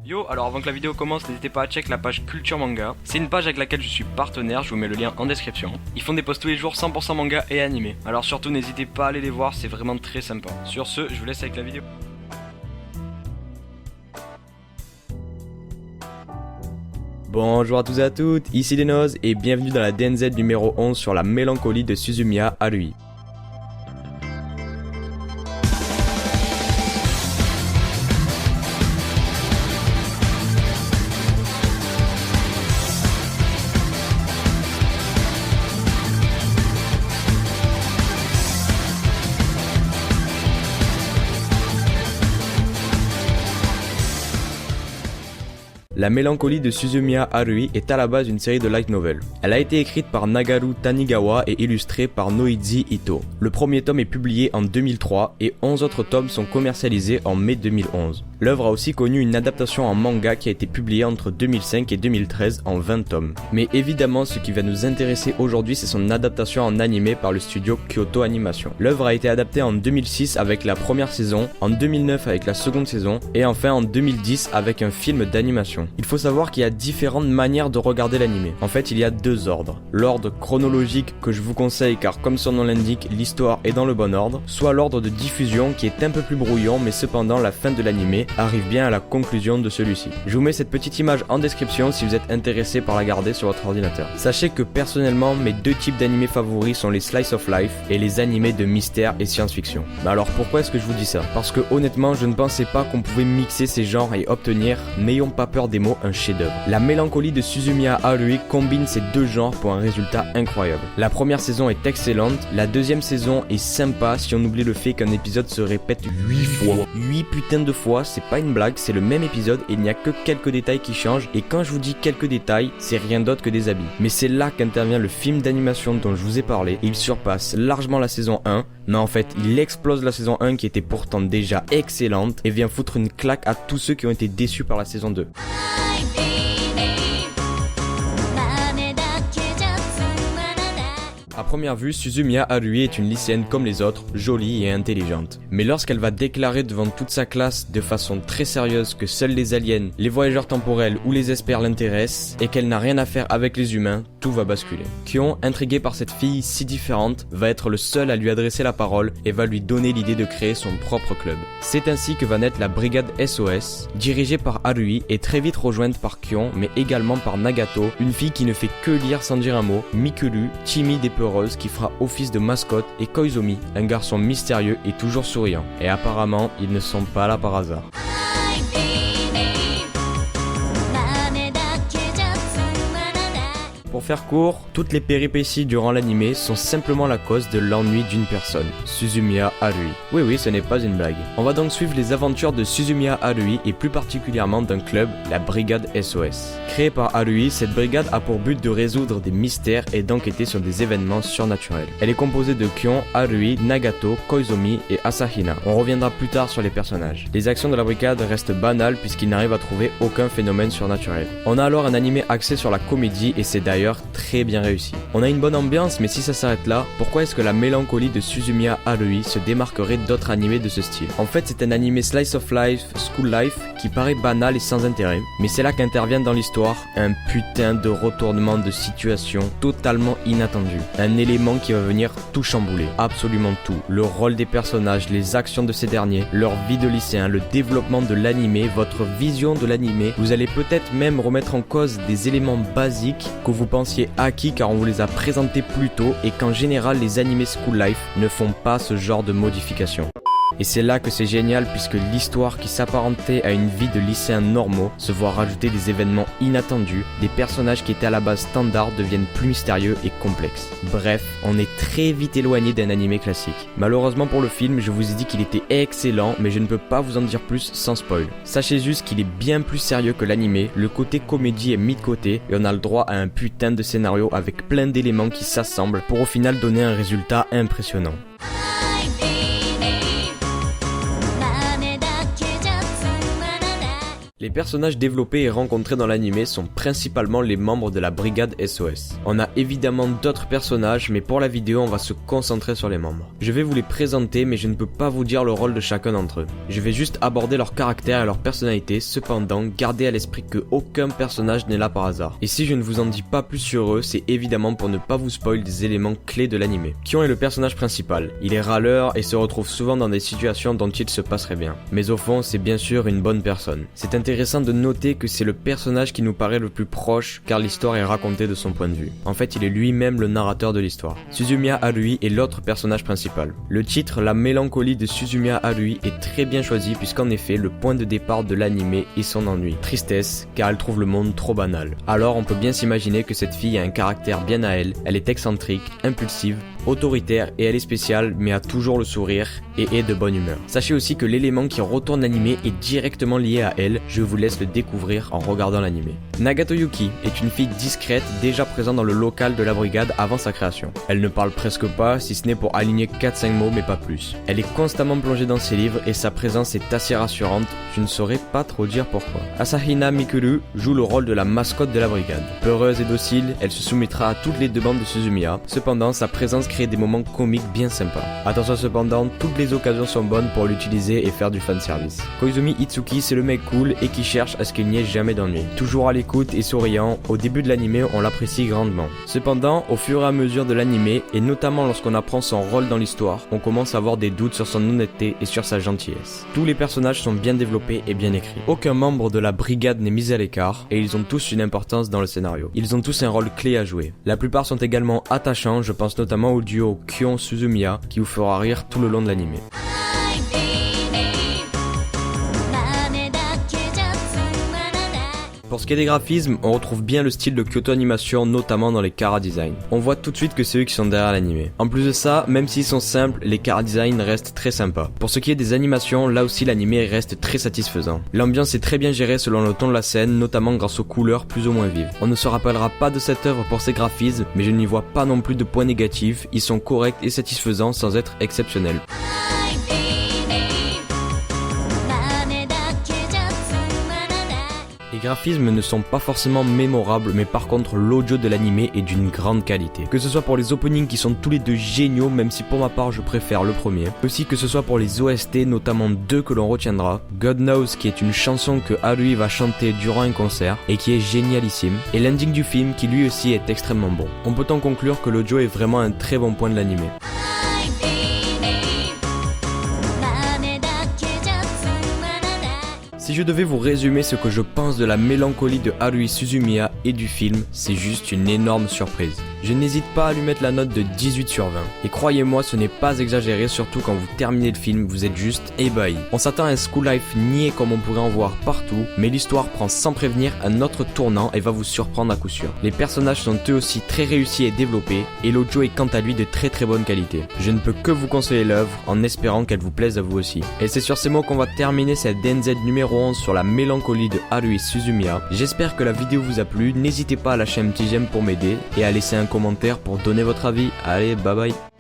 Yo, alors avant que la vidéo commence, n'hésitez pas à check la page Culture Manga. C'est une page avec laquelle je suis partenaire, je vous mets le lien en description. Ils font des posts tous les jours 100% manga et animé. Alors surtout n'hésitez pas à aller les voir, c'est vraiment très sympa. Sur ce, je vous laisse avec la vidéo. Bonjour à tous et à toutes, ici Denoz et bienvenue dans la DNZ numéro 11 sur la mélancolie de Suzumiya Haruhi. La mélancolie de Suzumiya Haruhi est à la base une série de light novel. Elle a été écrite par Nagaru Tanigawa et illustrée par Noizi Ito. Le premier tome est publié en 2003 et 11 autres tomes sont commercialisés en mai 2011. L'œuvre a aussi connu une adaptation en manga qui a été publiée entre 2005 et 2013 en 20 tomes. Mais évidemment, ce qui va nous intéresser aujourd'hui, c'est son adaptation en animé par le studio Kyoto Animation. L'œuvre a été adaptée en 2006 avec la première saison, en 2009 avec la seconde saison et enfin en 2010 avec un film d'animation. Il faut savoir qu'il y a différentes manières de regarder l'anime. En fait, il y a deux ordres. L'ordre chronologique que je vous conseille car comme son nom l'indique, l'histoire est dans le bon ordre, soit l'ordre de diffusion qui est un peu plus brouillon mais cependant la fin de l'anime arrive bien à la conclusion de celui-ci. Je vous mets cette petite image en description si vous êtes intéressé par la garder sur votre ordinateur. Sachez que personnellement, mes deux types d'animés favoris sont les slice of life et les animés de mystère et science-fiction. Mais alors pourquoi est-ce que je vous dis ça? Parce que honnêtement, je ne pensais pas qu'on pouvait mixer ces genres et obtenir, n'ayons pas peur des mots, un chef-d'œuvre. La mélancolie de Suzumiya Haruhi combine ces deux genres pour un résultat incroyable. La première saison est excellente, la deuxième saison est sympa si on oublie le fait qu'un épisode se répète 8 fois. 8 putains de fois, c'est pas une blague, c'est le même épisode et il n'y a que quelques détails qui changent et quand je vous dis quelques détails, c'est rien d'autre que des habits. Mais c'est là qu'intervient le film d'animation dont je vous ai parlé et il surpasse largement la saison 1, mais en fait il explose la saison 1 qui était pourtant déjà excellente et vient foutre une claque à tous ceux qui ont été déçus par la saison 2. À première vue, Suzumiya Haruhi est une lycéenne comme les autres, jolie et intelligente. Mais lorsqu'elle va déclarer devant toute sa classe de façon très sérieuse que seuls les aliens, les voyageurs temporels ou les experts l'intéressent et qu'elle n'a rien à faire avec les humains, tout va basculer. Kyon, intrigué par cette fille si différente, va être le seul à lui adresser la parole et va lui donner l'idée de créer son propre club. C'est ainsi que va naître la brigade SOS, dirigée par Haruhi et très vite rejointe par Kyon mais également par Nagato, une fille qui ne fait que lire sans dire un mot, Mikuru, timide et peureuse qui fera office de mascotte et Koizumi, un garçon mystérieux et toujours souriant. Et apparemment, ils ne sont pas là par hasard. Pour faire court, toutes les péripéties durant l'anime sont simplement la cause de l'ennui d'une personne, Suzumiya Haruhi. Oui, ce n'est pas une blague. On va donc suivre les aventures de Suzumiya Haruhi et plus particulièrement d'un club, la brigade SOS. Créée par Haruhi, cette brigade a pour but de résoudre des mystères et d'enquêter sur des événements surnaturels. Elle est composée de Kyon, Haruhi, Nagato, Koizumi et Asahina. On reviendra plus tard sur les personnages. Les actions de la brigade restent banales puisqu'ils n'arrivent à trouver aucun phénomène surnaturel. On a alors un anime axé sur la comédie et c'est d'ailleurs très bien réussi. On a une bonne ambiance, mais si ça s'arrête là, pourquoi est-ce que la mélancolie de Suzumiya Haruhi se démarquerait d'autres animés de ce style? En fait, c'est un animé slice of life, school life, qui paraît banal et sans intérêt, mais c'est là qu'intervient dans l'histoire un putain de retournement de situation totalement inattendu. Un élément qui va venir tout chambouler, absolument tout. Le rôle des personnages, les actions de ces derniers, leur vie de lycéen, le développement de l'animé, votre vision de l'animé. Vous allez peut-être même remettre en cause des éléments basiques que vous pensiez acquis car on vous les a présentés plus tôt et qu'en général les animés school life ne font pas ce genre de modifications. Et c'est là que c'est génial puisque l'histoire qui s'apparentait à une vie de lycéens normaux se voit rajouter des événements inattendus, des personnages qui étaient à la base standards deviennent plus mystérieux et complexes. Bref, on est très vite éloigné d'un animé classique. Malheureusement pour le film, je vous ai dit qu'il était excellent mais je ne peux pas vous en dire plus sans spoil. Sachez juste qu'il est bien plus sérieux que l'animé, le côté comédie est mis de côté et on a le droit à un putain de scénario avec plein d'éléments qui s'assemblent pour au final donner un résultat impressionnant. Les personnages développés et rencontrés dans l'anime sont principalement les membres de la brigade SOS. On a évidemment d'autres personnages, mais pour la vidéo on va se concentrer sur les membres. Je vais vous les présenter, mais je ne peux pas vous dire le rôle de chacun d'entre eux. Je vais juste aborder leur caractère et leur personnalité, cependant gardez à l'esprit que aucun personnage n'est là par hasard. Et si je ne vous en dis pas plus sur eux, c'est évidemment pour ne pas vous spoiler des éléments clés de l'anime. Kion est le personnage principal. Il est râleur et se retrouve souvent dans des situations dont il se passerait bien. Mais au fond, c'est bien sûr une bonne personne. C'est intéressant de noter que c'est le personnage qui nous paraît le plus proche car l'histoire est racontée de son point de vue. En fait, il est lui-même le narrateur de l'histoire. Suzumiya Haruhi est l'autre personnage principal. Le titre La mélancolie de Suzumiya Haruhi est très bien choisi puisqu'en effet, le point de départ de l'anime est son ennui. Tristesse, car elle trouve le monde trop banal. Alors on peut bien s'imaginer que cette fille a un caractère bien à elle est excentrique, impulsive, autoritaire et elle est spéciale mais a toujours le sourire et est de bonne humeur. Sachez aussi que l'élément qui retourne l'anime est directement lié à elle, je vous laisse le découvrir en regardant l'anime. Nagato Yuki est une fille discrète déjà présente dans le local de la brigade avant sa création. Elle ne parle presque pas si ce n'est pour aligner 4-5 mots mais pas plus. Elle est constamment plongée dans ses livres et sa présence est assez rassurante, je ne saurais pas trop dire pourquoi. Asahina Mikuru joue le rôle de la mascotte de la brigade. Peureuse et docile, elle se soumettra à toutes les demandes de Suzumiya, cependant sa présence crée des moments comiques bien sympas. Attention cependant, toutes les occasions sont bonnes pour l'utiliser et faire du fanservice. Koizumi Itsuki c'est le mec cool et qui cherche à ce qu'il n'y ait jamais d'ennui. Toujours à l'écoute et souriant, au début de l'anime on l'apprécie grandement. Cependant, au fur et à mesure de l'anime, et notamment lorsqu'on apprend son rôle dans l'histoire, on commence à avoir des doutes sur son honnêteté et sur sa gentillesse. Tous les personnages sont bien développés et bien écrits. Aucun membre de la brigade n'est mis à l'écart et ils ont tous une importance dans le scénario. Ils ont tous un rôle clé à jouer. La plupart sont également attachants, je pense notamment au duo Kion-Suzumiya qui vous fera rire tout le long de l'anime. Pour ce qui est des graphismes, on retrouve bien le style de Kyoto Animation, notamment dans les chara design. On voit tout de suite que c'est eux qui sont derrière l'anime. En plus de ça, même s'ils sont simples, les chara design restent très sympas. Pour ce qui est des animations, là aussi l'anime reste très satisfaisant. L'ambiance est très bien gérée selon le ton de la scène, notamment grâce aux couleurs plus ou moins vives. On ne se rappellera pas de cette œuvre pour ses graphismes, mais je n'y vois pas non plus de points négatifs, ils sont corrects et satisfaisants sans être exceptionnels. Les graphismes ne sont pas forcément mémorables, mais par contre l'audio de l'anime est d'une grande qualité. Que ce soit pour les openings qui sont tous les deux géniaux, même si pour ma part je préfère le premier. Aussi que ce soit pour les OST, notamment deux que l'on retiendra. God Knows qui est une chanson que Haruhi va chanter durant un concert et qui est génialissime. Et l'ending du film qui lui aussi est extrêmement bon. On peut en conclure que l'audio est vraiment un très bon point de l'anime. Si je devais vous résumer ce que je pense de la mélancolie de Haruhi Suzumiya et du film, c'est juste une énorme surprise. Je n'hésite pas à lui mettre la note de 18 sur 20. Et croyez-moi, ce n'est pas exagéré, surtout quand vous terminez le film, vous êtes juste ébahi. On s'attend à un school life niais comme on pourrait en voir partout, mais l'histoire prend sans prévenir un autre tournant et va vous surprendre à coup sûr. Les personnages sont eux aussi très réussis et développés, et l'audio est quant à lui de très très bonne qualité. Je ne peux que vous conseiller l'œuvre, en espérant qu'elle vous plaise à vous aussi. Et c'est sur ces mots qu'on va terminer cette DNZ numéro 11 sur la mélancolie de Haruhi Suzumiya. J'espère que la vidéo vous a plu, n'hésitez pas à lâcher un petit j'aime pour m'aider, et à laisser un commentaire pour donner votre avis. Allez, bye bye.